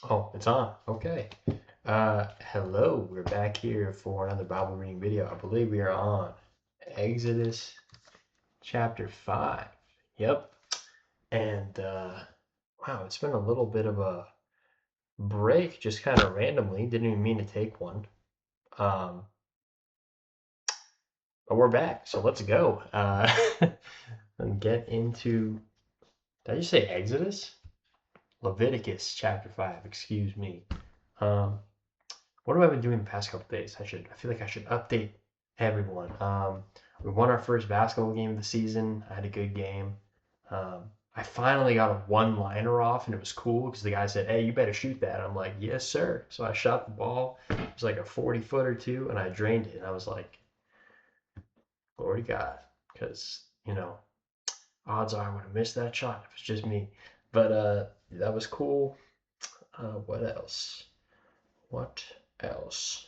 Oh, it's on. Okay. Hello. We're back here for another Bible reading video. I believe we are on Exodus chapter 5. Yep. And wow, it's been a little bit of a break, just kind of randomly. Didn't even mean to take one. Um, but we're back, so let's go. And get into. Did I just say Exodus? Leviticus chapter 5. Excuse me. Um, what have I been doing the past couple days? I feel like I should update everyone. We won our first basketball game of the season. I had a good game. I finally got a one-liner off, and it was cool because the guy said, "Hey, you better shoot that." I'm like, "Yes, sir." So I shot the ball. It was like a 40-foot or two, and I drained it. And I was like, "Glory to God," because odds are I would have missed that shot if it's just me. But that was cool. What else? What else?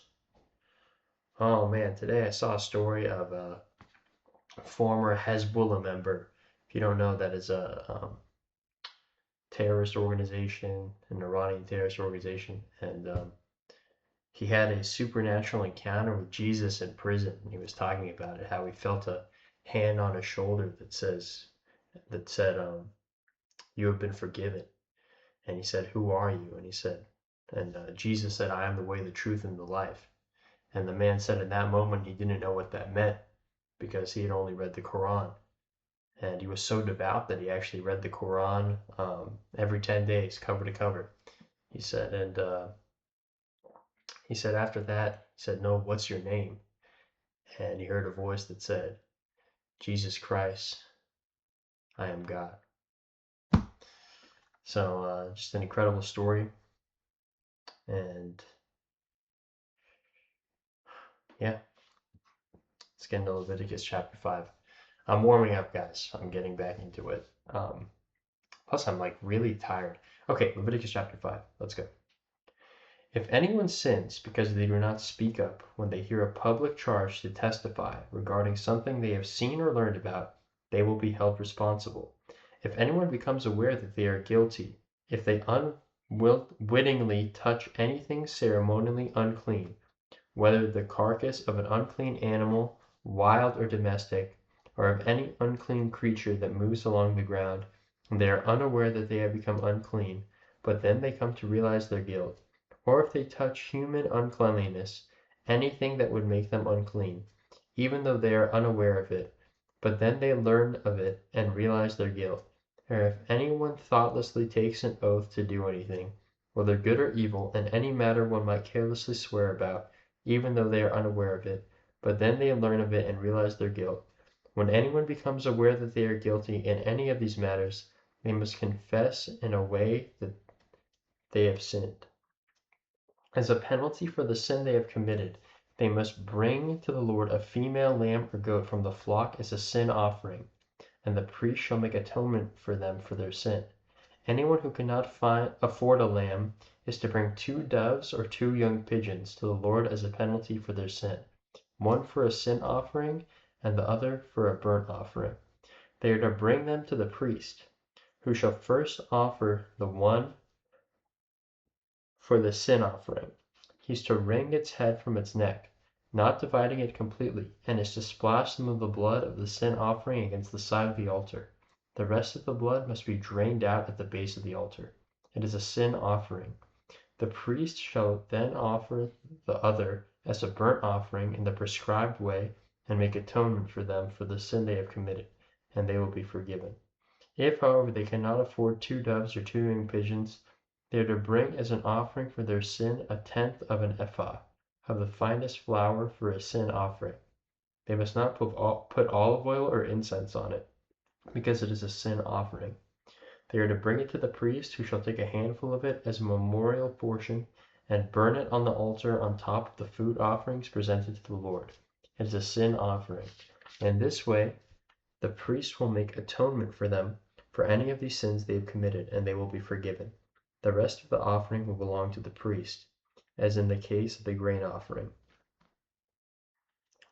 Oh man, today I saw a story of a former Hezbollah member. If you don't know, that is a terrorist organization, an Iranian terrorist organization, and he had a supernatural encounter with Jesus in prison. And he was talking about it, how he felt a hand on his shoulder that said, "You have been forgiven." And he said, "Who are you?" And he said, and Jesus said, "I am the way, the truth, and the life." And the man said in that moment he didn't know what that meant because he had only read the Quran. And he was so devout that he actually read the Quran every 10 days, cover to cover. He said, and he said after that, he said, "No, what's your name?" And he heard a voice that said, "Jesus Christ, I am God." So just an incredible story. And yeah, let's get into Leviticus chapter 5. I'm warming up, guys. I'm getting back into it. Plus, I'm like really tired. Okay, Leviticus chapter 5. Let's go. If anyone sins because they do not speak up when they hear a public charge to testify regarding something they have seen or learned about, they will be held responsible. If anyone becomes aware that they are guilty, if they unwittingly touch anything ceremonially unclean, whether the carcass of an unclean animal, wild or domestic, or of any unclean creature that moves along the ground, and they are unaware that they have become unclean, but then they come to realize their guilt, or if they touch human uncleanliness, anything that would make them unclean, even though they are unaware of it, but then they learn of it and realize their guilt, or if anyone thoughtlessly takes an oath to do anything, whether good or evil, in any matter one might carelessly swear about, even though they are unaware of it, but then they learn of it and realize their guilt. When anyone becomes aware that they are guilty in any of these matters, they must confess in a way that they have sinned. As a penalty for the sin they have committed, they must bring to the Lord a female lamb or goat from the flock as a sin offering, and the priest shall make atonement for them for their sin. Anyone who cannot afford a lamb is to bring 2 doves or 2 young pigeons to the Lord as a penalty for their sin, one for a sin offering and the other for a burnt offering. They are to bring them to the priest, who shall first offer the one for the sin offering. He is to wring its head from its neck, not dividing it completely, and is to splash some of the blood of the sin offering against the side of the altar. The rest of the blood must be drained out at the base of the altar. It is a sin offering. The priest shall then offer the other as a burnt offering in the prescribed way and make atonement for them for the sin they have committed, and they will be forgiven. If, however, they cannot afford 2 doves or 2 young pigeons, they are to bring as an offering for their sin a tenth of an ephah of the finest flour for a sin offering. They must not put olive oil or incense on it, because it is a sin offering. They are to bring it to the priest, who shall take a handful of it as a memorial portion and burn it on the altar on top of the food offerings presented to the Lord. It is a sin offering. In this way, the priest will make atonement for them for any of these sins they have committed, and they will be forgiven. The rest of the offering will belong to the priest, as in the case of the grain offering.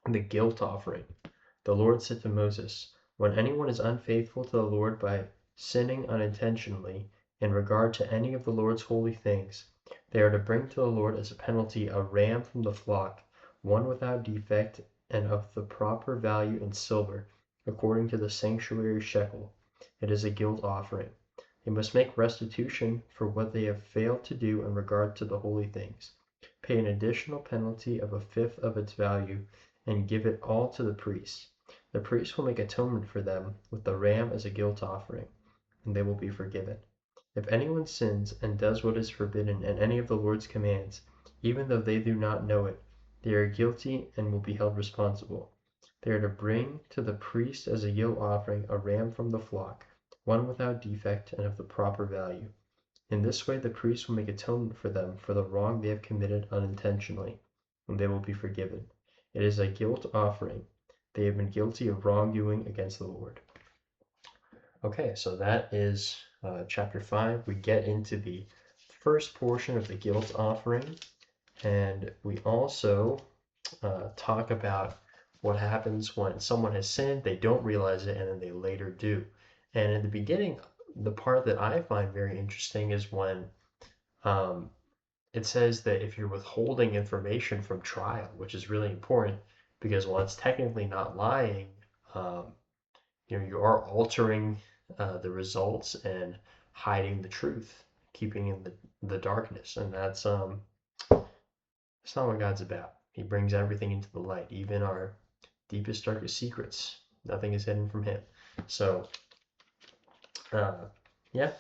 The guilt offering. The Lord said to Moses, "When anyone is unfaithful to the Lord by sinning unintentionally, In regard to any of the Lord's holy things, they are to bring to the Lord as a penalty a ram from the flock, one without defect and of the proper value in silver, according to the sanctuary shekel. It is a guilt offering. They must make restitution for what they have failed to do in regard to the holy things, pay an additional penalty of a fifth of its value, and give it all to the priest. The priest will make atonement for them with the ram as a guilt offering, and they will be forgiven. If anyone sins and does what is forbidden in any of the Lord's commands, even though they do not know it, they are guilty and will be held responsible. They are to bring to the priest as a guilt offering a ram from the flock, one without defect and of the proper value. In this way the priest will make atonement for them for the wrong they have committed unintentionally, and they will be forgiven. It is a guilt offering. They have been guilty of wrongdoing against the Lord. Okay, so that is chapter 5. We get into the first portion of the guilt offering, and we also talk about what happens when someone has sinned, they don't realize it, and then they later do. And in the beginning, the part that I find very interesting is when it says that if you're withholding information from trial, which is really important because while it's technically not lying, you are altering the results and hiding the truth, keeping in the darkness, and that's not what God's about. He brings everything into the light, even our deepest, darkest secrets. Nothing is hidden from him. So, yeah,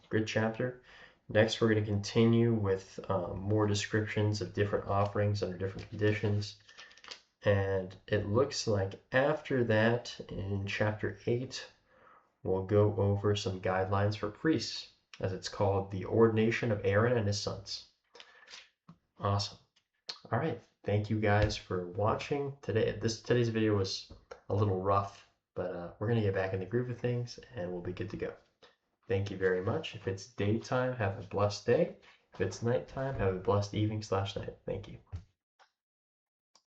good chapter. Next, we're going to continue with more descriptions of different offerings under different conditions. And it looks like after that, in chapter 8, we'll go over some guidelines for priests, as it's called the ordination of Aaron and his sons. Awesome. All right. Thank you guys for watching today. Today's video was a little rough, but we're going to get back in the groove of things and we'll be good to go. Thank you very much. If it's daytime, have a blessed day. If it's nighttime, have a blessed evening/night. Thank you.